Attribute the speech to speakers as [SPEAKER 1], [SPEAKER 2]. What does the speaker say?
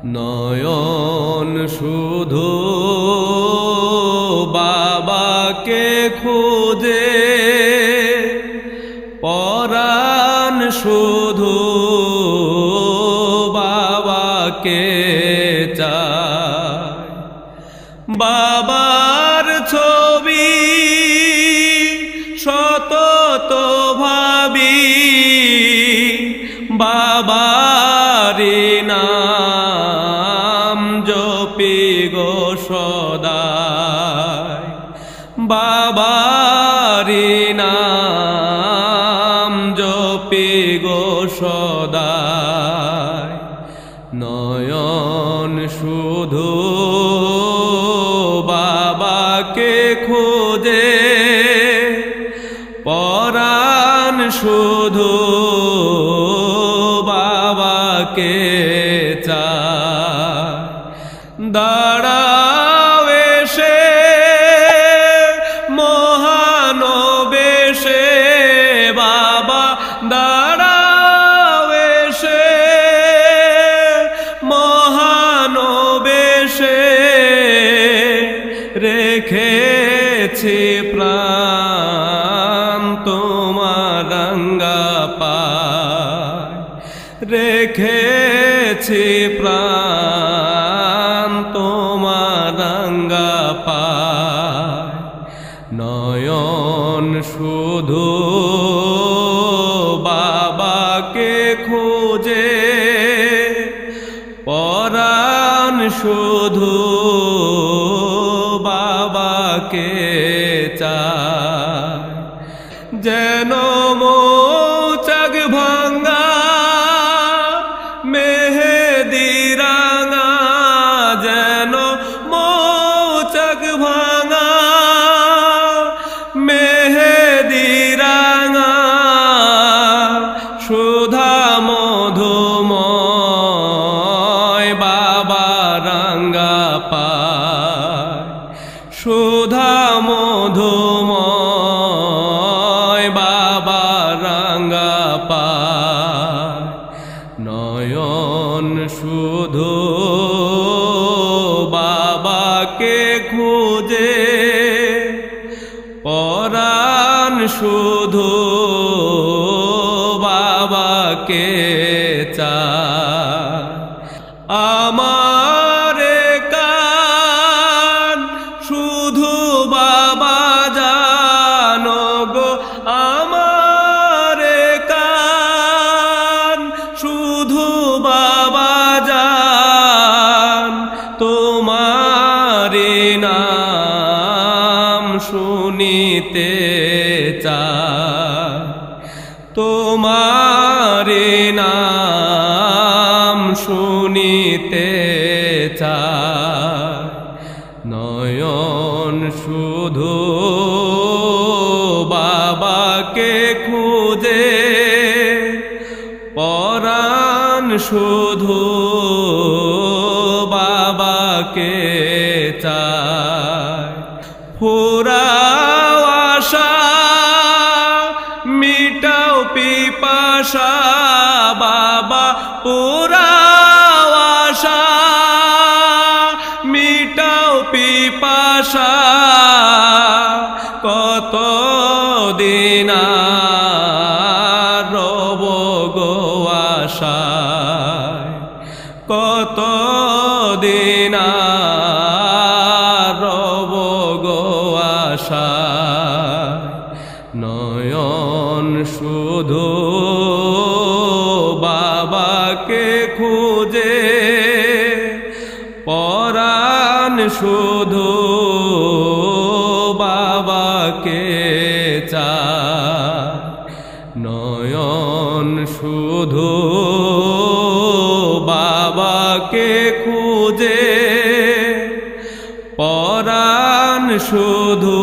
[SPEAKER 1] নয়ন শুধু বাবাকে খোঁজে, পরাণ শুধু বাবাকে চায়। বাবার ছবি সতত ভাবি, বাবারি নাম জপি গো সদায়, বাবারি নাম জপি গো সদায়। নয়ন শুধু বাবাকে খোঁজে, পরাণ শুধু বাবাকে চায়। দাঁড়াও এসে মহানবেশে বাবা, দাঁড়াও এসে মহানবেশে, রেখেছি প্রাণ তোমার রাঙ্গা পায়, রেখেছি প্রাণ তোমার রাঙ্গা পায়। নয়ন শুধু বাবাকে খোঁজে, পরাণ শুধু বাবাকে চায়। যেন মৌচাক ভাঙ্গা মেহেদি রাঙা, যেন মৌচাক ভাঙা মেহেদি রাঙা, সুধা মধুময় বাবা রাঙ্গা পায়, সুধা মধুময় বাবা রাঙ্গা পায়। নয়ন শুধু বাবাকে খুঁজে, পরাণ শুধু বাবাকে চায়। আমার কান শুধু বাবা জানো গো, আমার কান শুধু বাবা জান, তোমারি নাম শুনিতে চায়, তোমারি নাম শুনিতে চায়। নয়ন শুধু বাবাকে খুঁজে, পরাণ শুধু বাবাকে চায়। ফুরাও আশা মিটাও পিপাসা বাবা, পুরাও আশা মিটাও পিপাসা, কত দিন আর রব গো আশায়, কত দিন আর রব গো আশায়। নয়ন শুধু বাবাকে খুঁজে, পরাণ শুধু বাবাকে চায়। নয়ন শুধু বাবাকে খুঁজে, পরাণ শুধু